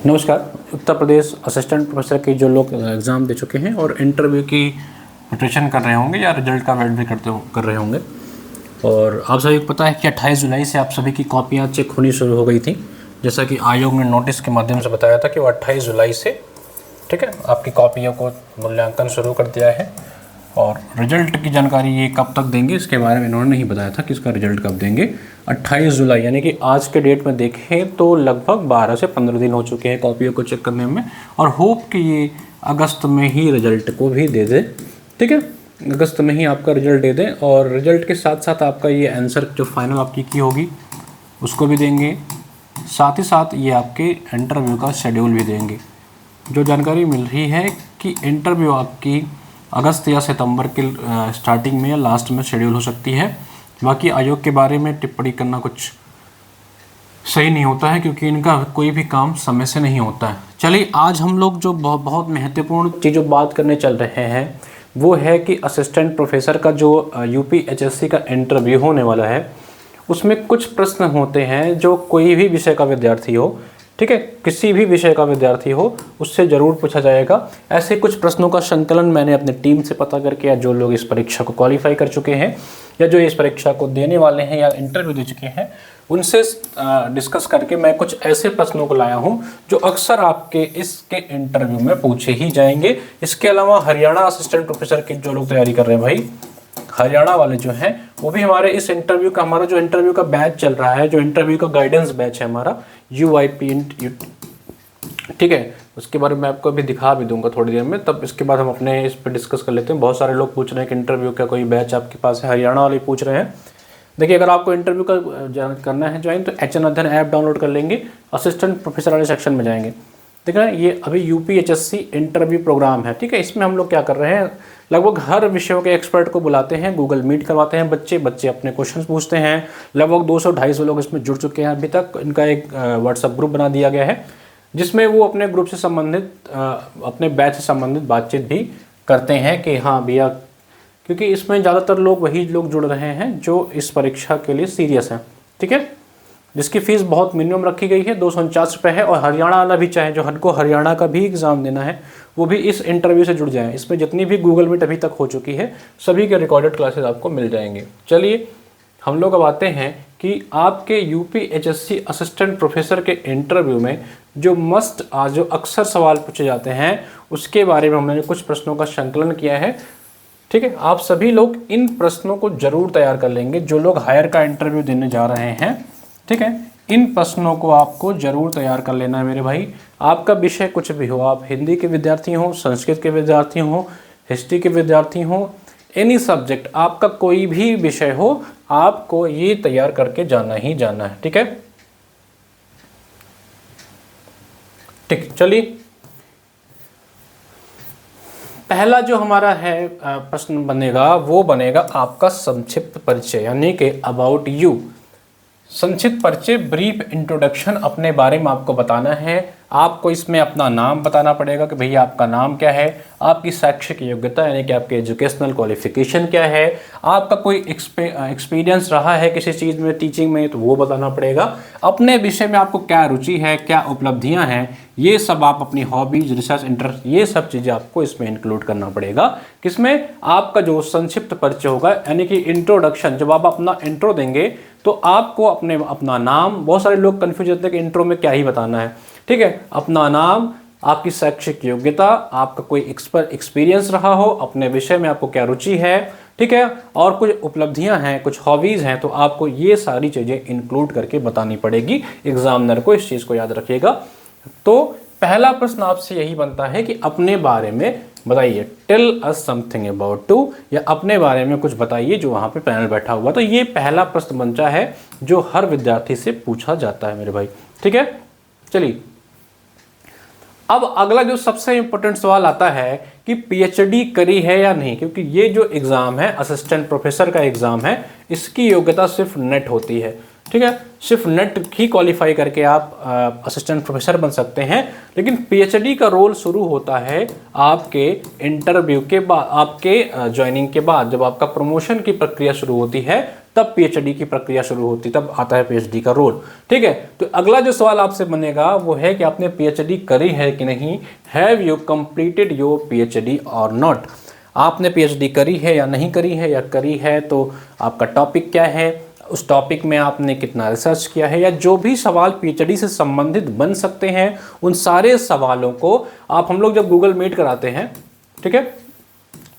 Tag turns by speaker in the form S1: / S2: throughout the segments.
S1: नमस्कार। Uttar Pradesh assistant professor के जो लोग एग्ज़ाम दे चुके हैं और इंटरव्यू की प्रिपरेशन कर रहे होंगे या रिजल्ट का वेट भी कर रहे होंगे, और आप सभी को पता है कि 28 जुलाई से आप सभी की कॉपियाँ चेक होनी शुरू हो गई थी। जैसा कि आयोग ने नोटिस के माध्यम से बताया था कि वो 28 जुलाई से ठीक है आपकी कॉपियों को मूल्यांकन शुरू कर दिया है। और रिजल्ट की जानकारी ये कब तक देंगे इसके बारे में इन्होंने नहीं बताया था कि इसका रिजल्ट कब देंगे। 28 जुलाई यानी कि आज के डेट में देखें तो लगभग 12 से 15 दिन हो चुके हैं कॉपियों को चेक करने में, और होप कि ये अगस्त में ही रिजल्ट को भी दे दे। ठीक है, अगस्त में ही आपका रिजल्ट दे दें, और रिजल्ट के साथ साथ आपका ये आंसर जो फाइनल आपकी की होगी उसको भी देंगे। साथ ही साथ ये आपके इंटरव्यू का शेड्यूल भी देंगे। जो जानकारी मिल रही है कि इंटरव्यू आपकी अगस्त या सितंबर के स्टार्टिंग में या लास्ट में शेड्यूल हो सकती है। बाकी आयोग के बारे में टिप्पणी करना कुछ सही नहीं होता है, क्योंकि इनका कोई भी काम समय से नहीं होता है। चलिए, आज हम लोग जो बहुत महत्वपूर्ण चीज़ जो बात करने चल रहे हैं वो है कि असिस्टेंट प्रोफेसर का जो यूपीएचएससी का इंटरव्यू होने वाला है उसमें कुछ प्रश्न होते हैं जो कोई भी विषय का विद्यार्थी हो, ठीक है, किसी भी विषय का विद्यार्थी हो, उससे ज़रूर पूछा जाएगा। ऐसे कुछ प्रश्नों का संकलन मैंने अपनी टीम से पता करके, या जो लोग इस परीक्षा को क्वालिफाई कर चुके हैं या जो इस परीक्षा को देने वाले हैं या इंटरव्यू दे चुके हैं उनसे डिस्कस करके मैं कुछ ऐसे प्रश्नों को लाया हूं जो अक्सर आपके इसके इंटरव्यू में पूछे ही जाएंगे। इसके अलावा हरियाणा असिस्टेंट प्रोफेसर की जो लोग तैयारी कर रहे हैं भाई, हरियाणा वाले जो हैं वो भी हमारे इस इंटरव्यू का, हमारा जो इंटरव्यू का बैच चल रहा है, जो इंटरव्यू का गाइडेंस बैच है हमारा UIP, ठीक है, उसके बारे में आपको अभी दिखा भी दूंगा थोड़ी देर में। तब इसके बाद हम अपने इस पर डिस्कस कर लेते हैं। बहुत सारे लोग पूछ रहे हैं कि इंटरव्यू का कोई बैच आपके पास है, हरियाणा वाले पूछ रहे हैं। देखिए, अगर आपको इंटरव्यू का करना है ज्वाइन तो HN अध्ययन ऐप डाउनलोड कर लेंगे, असिस्टेंट प्रोफेसर वाले सेक्शन में जाएंगे। देख रहे हैं, ये अभी UPHSC इंटरव्यू प्रोग्राम है, ठीक है। इसमें हम लोग क्या कर रहे हैं, लगभग हर विषयों के एक्सपर्ट को बुलाते हैं, गूगल मीट करवाते हैं, बच्चे अपने क्वेश्चन पूछते हैं। लगभग 200-250 लोग इसमें जुड़ चुके हैं अभी तक। इनका एक व्हाट्सएप ग्रुप बना दिया गया है जिसमें वो अपने ग्रुप से संबंधित, अपने बैच से संबंधित बातचीत भी करते हैं कि हाँ भैया, क्योंकि इसमें ज़्यादातर लोग वही लोग जुड़ रहे हैं जो इस परीक्षा के लिए सीरियस हैं, ठीक है, जिसकी फ़ीस बहुत मिनिमम रखी गई है, 249 रुपये है। और हरियाणा वाला भी चाहे जो हमको हरियाणा का भी एग्ज़ाम देना है वो भी इस इंटरव्यू से जुड़ जाएँ। इसमें जितनी भी गूगल मीट अभी तक हो चुकी है सभी के रिकॉर्डेड क्लासेस आपको मिल जाएंगे। चलिए, हम लोग अब आते हैं कि आपके UPHSC असिस्टेंट प्रोफेसर के इंटरव्यू में जो जो अक्सर सवाल पूछे जाते हैं उसके बारे में हमने कुछ प्रश्नों का संकलन किया है, ठीक है। आप सभी लोग इन प्रश्नों को जरूर तैयार कर लेंगे, जो लोग हायर का इंटरव्यू देने जा रहे हैं, ठीक है। इन प्रश्नों को आपको जरूर तैयार कर लेना है मेरे भाई। आपका विषय कुछ भी हो, आप हिंदी के विद्यार्थी हो, संस्कृत के विद्यार्थी हो, हिस्ट्री के विद्यार्थी हो, एनी सब्जेक्ट, आपका कोई भी विषय हो, आपको ये तैयार करके जाना ही जाना है, ठीक है। ठीक, चलिए, पहला जो हमारा है प्रश्न बनेगा वो बनेगा आपका संक्षिप्त परिचय, यानी कि अबाउट यू। संक्षिप्त परिचय, ब्रीफ इंट्रोडक्शन, अपने बारे में आपको बताना है। आपको इसमें अपना नाम बताना पड़ेगा कि भैया आपका नाम क्या है, आपकी शैक्षिक योग्यता यानी कि आपके एजुकेशनल क्वालिफिकेशन क्या है, आपका कोई एक्सपीरियंस रहा है किसी चीज़ में, टीचिंग में, तो वो बताना पड़ेगा। अपने विषय में आपको क्या रुचि है, क्या उपलब्धियां हैं, ये सब आप अपनी हॉबीज, रिसर्च इंटरेस्ट, ये सब चीज़ें आपको इसमें इंक्लूड करना पड़ेगा। किसमें? आपका जो संक्षिप्त परिचय होगा, यानी कि इंट्रोडक्शन। जब आप अपना इंट्रो देंगे तो आपको अपना नाम, बहुत सारे लोग कन्फ्यूज होते हैं कि इंट्रो में क्या ही बताना है, ठीक है। अपना नाम, आपकी शैक्षिक योग्यता, आपका कोई एक्सपीरियंस रहा हो, अपने विषय में आपको क्या रुचि है, ठीक है, और कुछ उपलब्धियां हैं, कुछ हॉबीज़ हैं, तो आपको ये सारी चीज़ें इंक्लूड करके बतानी पड़ेगी एग्जामिनर को। इस चीज़ को याद रखिएगा। तो पहला प्रश्न आपसे यही बनता है कि अपने बारे में बताइए, tell us something about to, या अपने बारे में कुछ बताइए जो वहाँ पे पैनल बैठा हुआ। तो ये पहला प्रश्न बनता है जो हर विद्यार्थी से पूछा जाता है मेरे भाई, ठीक है। चलिए, अब अगला जो सबसे इंपॉर्टेंट सवाल आता है कि PhD करी है या नहीं, क्योंकि ये जो एग्ज़ाम है, असिस्टेंट प्रोफेसर का एग्ज़ाम है, इसकी योग्यता सिर्फ नेट होती है, ठीक है। सिर्फ नेट ही क्वालिफाई करके आप असिस्टेंट प्रोफेसर बन सकते हैं। लेकिन PhD का रोल शुरू होता है आपके इंटरव्यू के बाद, आपके ज्वाइनिंग के बाद, जब आपका प्रमोशन की प्रक्रिया शुरू होती है तब पीएचडी की प्रक्रिया शुरू होती, तब आता है पीएचडी का रोल। ठीक है, तो अगला जो सवाल आपसे बनेगा वो है कि आपने पीएचडी करी है कि नहीं। Have you completed your PhD और नॉट। आपने पीएचडी करी है या नहीं करी है, या करी है तो आपका टॉपिक क्या है, उस टॉपिक में आपने कितना रिसर्च किया है, या जो भी सवाल पीएचडी से संबंधित बन सकते हैं उन सारे सवालों को आप, हम लोग जब गूगल मीट कराते हैं, ठीक है,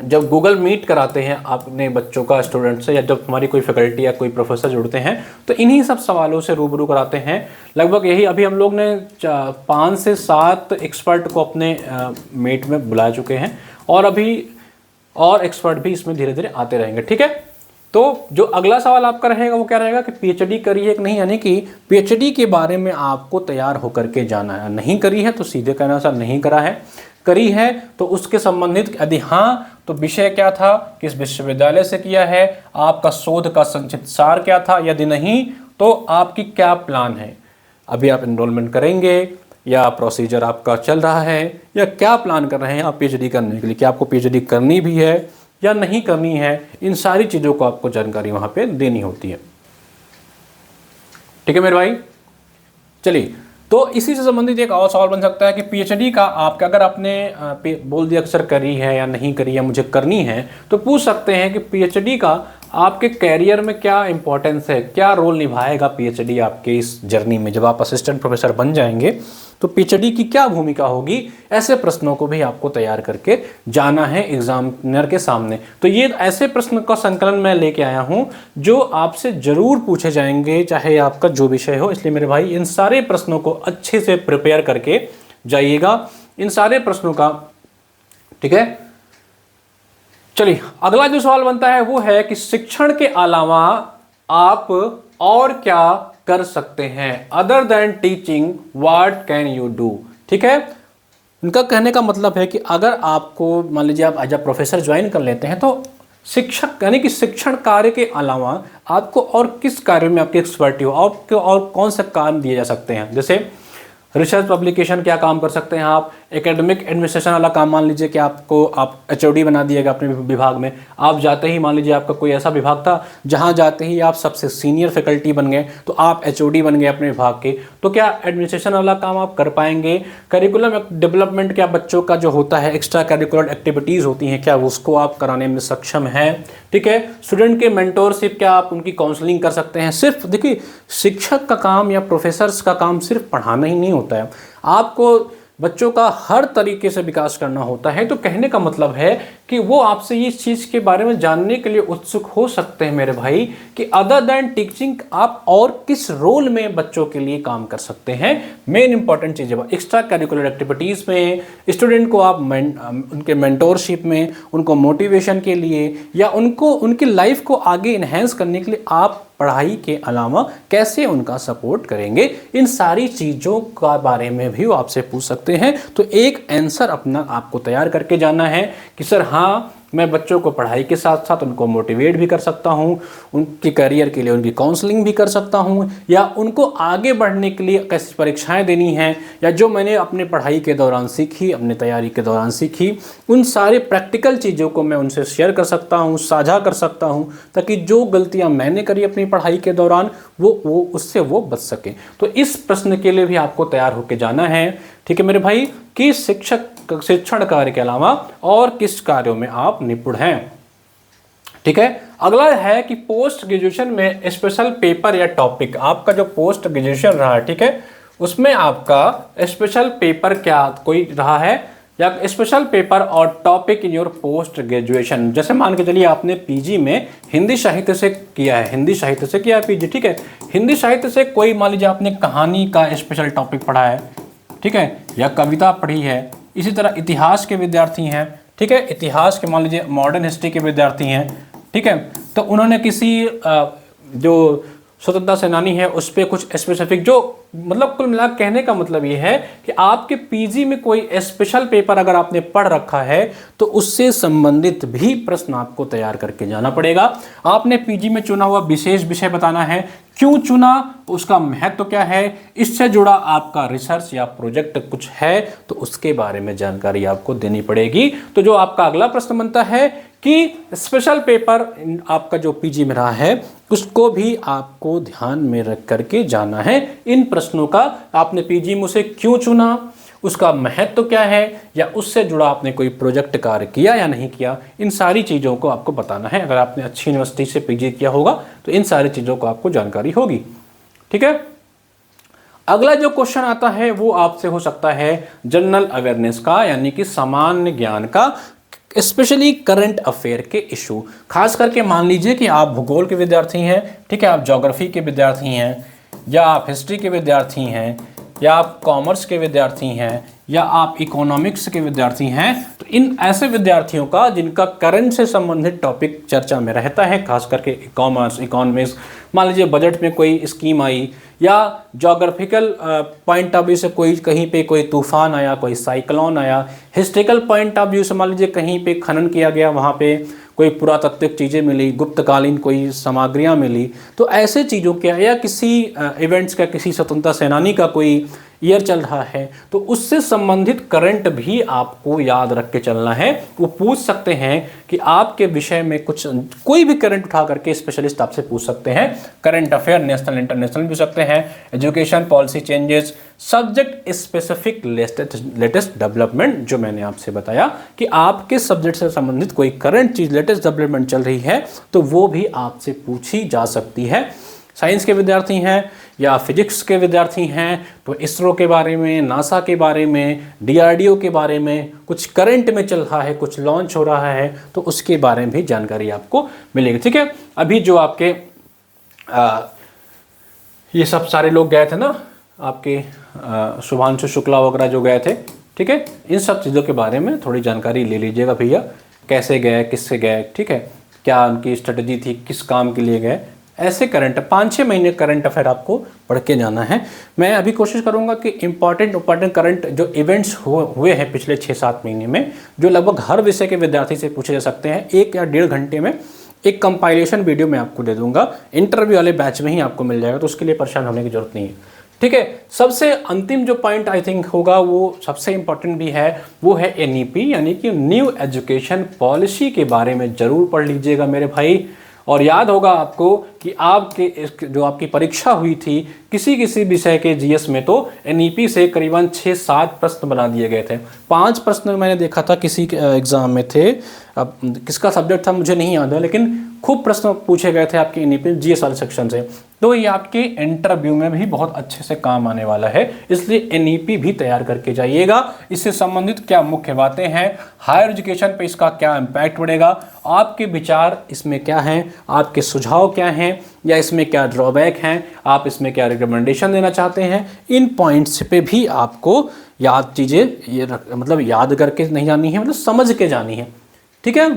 S1: जब गूगल मीट कराते हैं अपने बच्चों का स्टूडेंट से, या जब हमारी कोई फैकल्टी या कोई प्रोफेसर जुड़ते हैं तो इन्हीं सब सवालों से रूबरू कराते हैं। लगभग यही अभी हम लोग ने 5 से 7 एक्सपर्ट को अपने मीट में बुला चुके हैं, और अभी और एक्सपर्ट भी इसमें धीरे धीरे आते रहेंगे। ठीक है, तो जो अगला सवाल आपका रहेगा वो क्या रहेगा कि पीएचडी करी है कि नहीं, यानी कि पीएचडी के बारे में आपको तैयार होकर के जाना है। नहीं करी है तो सीधे कहना सर नहीं करा है, करी है तो उसके संबंधित यदि हाँ तो विषय क्या था, किस विश्वविद्यालय से किया है, आपका शोध का संक्षिप्त सार क्या था, यदि नहीं तो आपकी क्या प्लान है, अभी आप एनरोलमेंट करेंगे या प्रोसीजर आपका चल रहा है, या क्या प्लान कर रहे हैं आप पीएचडी करने के लिए, क्या आपको पीएचडी करनी भी है या नहीं करनी है। इन सारी चीज़ों को आपको जानकारी वहाँ पे देनी होती है। ठीक है मेरे भाई, चलिए, तो इसी से संबंधित एक और सवाल बन सकता है कि पीएचडी का आपका, अगर आपने बोल दिया अक्सर करी है या नहीं करी या मुझे करनी है, तो पूछ सकते हैं कि पीएचडी का आपके कैरियर में क्या इंपॉर्टेंस है, क्या रोल निभाएगा पीएचडी आपके इस जर्नी में। जब आप असिस्टेंट प्रोफेसर बन जाएंगे तो पीएचडी की क्या भूमिका होगी, ऐसे प्रश्नों को भी आपको तैयार करके जाना है एग्जामिनर के सामने। तो ये ऐसे प्रश्न का संकलन मैं लेके आया हूं जो आपसे जरूर पूछे जाएंगे, चाहे आपका जो विषय हो। इसलिए मेरे भाई इन सारे प्रश्नों को अच्छे से प्रिपेयर करके जाइएगा, इन सारे प्रश्नों का। ठीक है, चलिए अगला जो सवाल बनता है वो है कि शिक्षण के अलावा आप और क्या कर सकते हैं, other than teaching what can you do. ठीक है, उनका कहने का मतलब है कि अगर आपको मान लीजिए आप एज अ प्रोफेसर ज्वाइन कर लेते हैं तो शिक्षक यानी कि शिक्षण कार्य के अलावा आपको और किस कार्य में आपकी एक्सपर्टी हो, आपको और कौन से काम दिए जा सकते हैं। जैसे रिसर्च पब्लिकेशन क्या काम कर सकते हैं आप, एकेडमिक एडमिनिस्ट्रेशन वाला काम, मान लीजिए कि आपको आप एचओडी बना दिएगा अपने विभाग में। आप जाते ही मान लीजिए आपका कोई ऐसा विभाग था जहां जाते ही आप सबसे सीनियर फैकल्टी बन गए, तो आप एचओडी बन गए अपने विभाग के, तो क्या एडमिनिस्ट्रेशन वाला काम आप कर पाएंगे। करिकुलम डेवलपमेंट क्या बच्चों का जो होता है एक्स्ट्रा करिकुलर एक्टिविटीज़ होती हैं, क्या उसको आप कराने में सक्षम हैं। ठीक है, स्टूडेंट के मेंटोरशिप, क्या आप उनकी काउंसलिंग कर सकते हैं। सिर्फ देखिए शिक्षक का काम या प्रोफेसर्स का काम सिर्फ पढ़ाना ही नहीं होता है, आपको बच्चों का हर तरीके से विकास करना होता है। तो कहने का मतलब है कि वो आपसे इस चीज़ के बारे में जानने के लिए उत्सुक हो सकते हैं मेरे भाई कि अदर देन टीचिंग आप और किस रोल में बच्चों के लिए काम कर सकते हैं। मेन इंपॉर्टेंट चीज़ है एक्स्ट्रा करिकुलर एक्टिविटीज़ में स्टूडेंट को आप उनके मेंटोरशिप में, उनको मोटिवेशन के लिए या उनको उनकी लाइफ को आगे इन्हेंस करने के लिए आप पढ़ाई के अलावा कैसे उनका सपोर्ट करेंगे, इन सारी चीज़ों का बारे में भी वो आपसे पूछ सकते हैं। तो एक आंसर अपना आपको तैयार करके जाना है कि सर हाँ मैं बच्चों को पढ़ाई के साथ साथ उनको मोटिवेट भी कर सकता हूँ, उनके करियर के लिए उनकी काउंसलिंग भी कर सकता हूँ, या उनको आगे बढ़ने के लिए कैसी परीक्षाएं देनी हैं, या जो मैंने अपने पढ़ाई के दौरान सीखी, अपने तैयारी के दौरान सीखी, उन सारे प्रैक्टिकल चीज़ों को मैं उनसे शेयर कर सकता हूँ, साझा कर सकता हूँ, ताकि जो गलतियाँ मैंने करी अपनी पढ़ाई के दौरान वो उससे वो बच सकें। तो इस प्रश्न के लिए भी आपको तैयार होकर जाना है। ठीक है मेरे भाई, कि शिक्षण कार्य के अलावा और किस कार्यों में आप निपुण हैं। ठीक है, अगला है कि पोस्ट ग्रेजुएशन में स्पेशल पेपर या टॉपिक, आपका जो पोस्ट ग्रेजुएशन रहा है, ठीक है, उसमें आपका स्पेशल पेपर क्या कोई रहा है या स्पेशल पेपर और topic in your post graduation. जैसे मान के चलिए आपने पीजी में हिंदी साहित्य से किया है, हिंदी साहित्य से किया है पीजी, ठीक है, हिंदी साहित्य से कोई मान लीजिए आपने कहानी का स्पेशल टॉपिक पढ़ा है, ठीक है, या कविता पढ़ी है। इसी तरह इतिहास के विद्यार्थी हैं, ठीक है, इतिहास के मान लीजिए मॉडर्न हिस्ट्री के विद्यार्थी हैं, ठीक है, तो उन्होंने किसी जो स्वतंत्रता सेनानी है उस पर कुछ स्पेसिफिक, जो मतलब कुल मिला कहने का मतलब ये है कि आपके पीजी में कोई स्पेशल पेपर अगर आपने पढ़ रखा है तो उससे संबंधित भी प्रश्न आपको तैयार करके जाना पड़ेगा। आपने पीजी में चुना हुआ विशेष विषय बताना है, क्यों चुना, उसका महत्व क्या है, इससे जुड़ा आपका रिसर्च या प्रोजेक्ट कुछ है तो उसके बारे में जानकारी आपको देनी पड़ेगी। तो जो आपका अगला प्रश्न बनता है कि स्पेशल पेपर आपका जो पीजी में रहा है उसको भी आपको ध्यान में रख करके जाना है। इन प्रश्नों का आपने पीजी में उसे क्यों चुना, उसका महत्व क्या है, या उससे जुड़ा आपने कोई प्रोजेक्ट कार्य किया या नहीं किया, इन सारी चीज़ों को आपको बताना है। अगर आपने अच्छी यूनिवर्सिटी से पीजी किया होगा तो इन सारी चीज़ों को आपको जानकारी होगी। ठीक है, अगला जो क्वेश्चन आता है वो आपसे हो सकता है जनरल अवेयरनेस का, यानी कि सामान्य ज्ञान का, स्पेशली करंट अफेयर के इशू। खास करके मान लीजिए कि आप भूगोल के विद्यार्थी हैं, ठीक है, आप ज्योग्राफी के विद्यार्थी हैं, या आप हिस्ट्री के विद्यार्थी हैं, या आप कॉमर्स के विद्यार्थी हैं, या आप इकोनॉमिक्स के विद्यार्थी हैं, तो इन ऐसे विद्यार्थियों का जिनका करंट से संबंधित टॉपिक चर्चा में रहता है, खास करके कॉमर्स, इकोनॉमिक्स, मान लीजिए बजट में कोई स्कीम आई, या जोग्राफिकल पॉइंट ऑफ व्यू से कोई कहीं पे कोई तूफान आया, कोई साइक्लोन आया, हिस्ट्रिकल पॉइंट ऑफ व्यू से मान लीजिए कहीं पे खनन किया गया, वहाँ पे कोई पुरातात्विक चीज़ें मिली, गुप्तकालीन कोई सामग्रियाँ मिली, तो ऐसे चीज़ों के, या किसी इवेंट्स का, किसी स्वतंत्रता सेनानी का कोई ईयर चल रहा है, तो उससे संबंधित करंट भी आपको याद रख के चलना है। वो पूछ सकते हैं कि आपके विषय में कुछ कोई भी करंट उठा करके स्पेशलिस्ट आपसे पूछ सकते हैं। करंट अफेयर नेशनल इंटरनेशनल पूछ सकते हैं, education policy changes, subject specific latest development, जो मैंने आपसे बताया कि आपके सब्जेक्ट से संबंधित कोई करंट चीज़, लेटेस्ट डेवलपमेंट चल रही है तो वो भी आपसे पूछी जा सकती है। साइंस के विद्यार्थी हैं या फिजिक्स के विद्यार्थी हैं तो इसरो के बारे में, नासा के बारे में, डीआरडीओ के बारे में कुछ करंट में चल रहा है, कुछ लॉन्च हो रहा है, तो उसके बारे में भी जानकारी आपको मिलेगी। ठीक है, अभी जो आपके ये सब सारे लोग गए थे ना, आपके शुभांशु शुक्ला वगैरह जो गए थे, ठीक है, इन सब चीज़ों के बारे में थोड़ी जानकारी ले लीजिएगा भैया, कैसे गए, किससे गए, ठीक है, क्या उनकी स्ट्रेटजी थी, किस काम के लिए गए, ऐसे करंट 5-6 महीने करंट अफेयर आपको पढ़ के जाना है। मैं अभी कोशिश करूंगा कि इंपॉर्टेंट करंट जो इवेंट्स हुए हैं पिछले 6-7 महीने में, जो लगभग हर विषय के विद्यार्थी से पूछे जा सकते हैं, 1 या 1.5 घंटे में एक कंपाइलेशन वीडियो मैं आपको दे दूंगा, इंटरव्यू वाले बैच में ही आपको मिल जाएगा, तो उसके लिए परेशान होने की जरूरत नहीं है। ठीक है, सबसे अंतिम जो पॉइंट आई थिंक होगा, वो सबसे इंपॉर्टेंट भी है, वो है एनईपी, यानी कि न्यू एजुकेशन पॉलिसी के बारे में जरूर पढ़ लीजिएगा मेरे भाई। और याद होगा आपको कि आपके जो आपकी परीक्षा हुई थी किसी विषय के जीएस में, तो एनईपी से करीबन 6-7 प्रश्न बना दिए गए थे। 5 प्रश्न मैंने देखा था किसी एग्ज़ाम में थे, अब किसका सब्जेक्ट था मुझे नहीं याद है, लेकिन खूब प्रश्न पूछे गए थे आपके एनईपी जीएस वाले सेक्शन से, तो ये आपके इंटरव्यू में भी बहुत अच्छे से काम आने वाला है, इसलिए एनईपी भी तैयार करके जाइएगा। इससे संबंधित क्या मुख्य बातें हैं, हायर एजुकेशन पे इसका क्या इम्पैक्ट पड़ेगा, आपके विचार इसमें क्या हैं, आपके सुझाव क्या हैं, या इसमें क्या ड्रॉबैक हैं, आप इसमें क्या रिकमेंडेशन देना चाहते हैं, इन पॉइंट्स पे भी आपको याद चीज़ें मतलब याद करके नहीं जानी है, मतलब समझ के जानी है। ठीक है,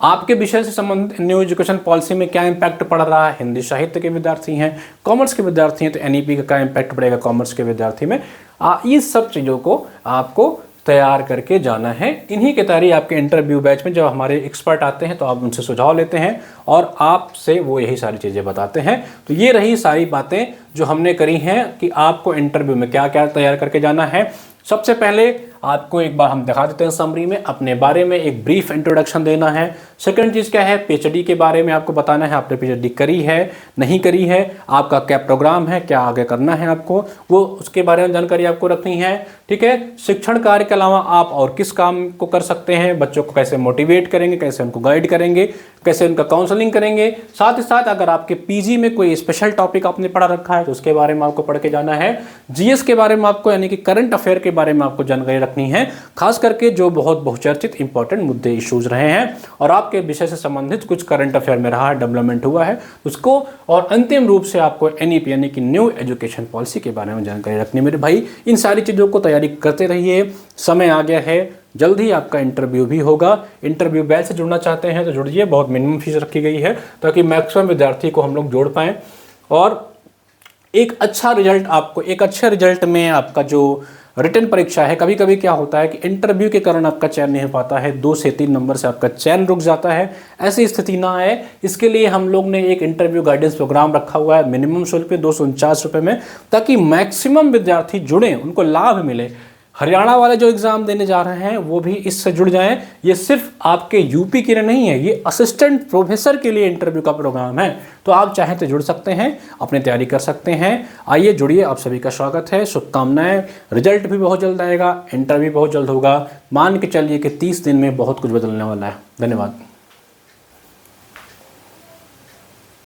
S1: आपके विषय से संबंधित न्यू एजुकेशन पॉलिसी में क्या इम्पैक्ट पड़ रहा है, हिंदी साहित्य के विद्यार्थी हैं, कॉमर्स के विद्यार्थी हैं तो एनईपी का क्या इम्पैक्ट पड़ेगा कॉमर्स के विद्यार्थी में, ये सब चीज़ों को आपको तैयार करके जाना है। इन्हीं के तैयारी आपके इंटरव्यू बैच में जब हमारे एक्सपर्ट आते हैं तो आप उनसे सुझाव लेते हैं और आपसे वो यही सारी चीज़ें बताते हैं। तो ये रही सारी बातें जो हमने करी हैं कि आपको इंटरव्यू में क्या क्या तैयार करके जाना है। सबसे पहले आपको एक बार हम दिखा देते हैं समरी में, अपने बारे में एक ब्रीफ इंट्रोडक्शन देना है। सेकंड चीज़ क्या है, पीएचडी के बारे में आपको बताना है, आपने पीएचडी करी है नहीं करी है, आपका क्या प्रोग्राम है, क्या आगे करना है आपको, वो उसके बारे में जानकारी आपको रखनी है। ठीक है, शिक्षण कार्य के अलावा आप और किस काम को कर सकते हैं, बच्चों को कैसे मोटिवेट करेंगे, कैसे उनको गाइड करेंगे, कैसे उनका काउंसलिंग करेंगे। साथ ही साथ अगर आपके पीजी में कोई स्पेशल टॉपिक आपने पढ़ा रखा है तो उसके बारे में आपको पढ़ के जाना है। जीएस के बारे में आपको यानी कि करंट अफेयर के बारे में आपको जानकारी रखनी है, खास करके जो बहुत बहुचर्चित इंपॉर्टेंट मुद्दे इश्यूज रहे हैं और आपके विषय से संबंधित कुछ करंट अफेयर में रहा है, डेवलपमेंट हुआ है उसको, और अंतिम रूप से आपको एनईपी यानी कि न्यू एजुकेशन पॉलिसी के बारे में जानकारी रखनी है मेरे भाई। इन सारी चीज़ों को तैयारी करते रहिए, समय आ गया है, जल्द ही आपका इंटरव्यू भी होगा। इंटरव्यू बैच से जुड़ना चाहते हैं तो जुड़िए, बहुत मिनिमम फीस रखी गई है ताकि मैक्सिमम विद्यार्थी को हम लोग जोड़ पाएँ और एक अच्छा रिजल्ट आपको, एक अच्छे रिजल्ट में आपका जो रिटन परीक्षा है, कभी कभी क्या होता है कि इंटरव्यू के कारण आपका चयन नहीं हो पाता है, 2 से 3 नंबर से आपका चयन रुक जाता है, ऐसी स्थिति ना आए इसके लिए हम लोग ने एक इंटरव्यू गाइडेंस प्रोग्राम रखा हुआ है मिनिमम शुल्क पे 249 रुपये में, ताकि मैक्सिमम विद्यार्थी जुड़ें, उनको लाभ मिले। हरियाणा वाले जो एग्ज़ाम देने जा रहे हैं वो भी इससे जुड़ जाएं। ये सिर्फ आपके यूपी के लिए नहीं है, ये असिस्टेंट प्रोफेसर के लिए इंटरव्यू का प्रोग्राम है। तो आप चाहें तो जुड़ सकते हैं, अपनी तैयारी कर सकते हैं। आइए जुड़िए, आप सभी का स्वागत है, शुभकामनाएं। रिजल्ट भी बहुत जल्द आएगा, इंटरव्यू बहुत जल्द होगा। मान के चलिए कि 30 दिन में बहुत कुछ बदलने वाला है। धन्यवाद।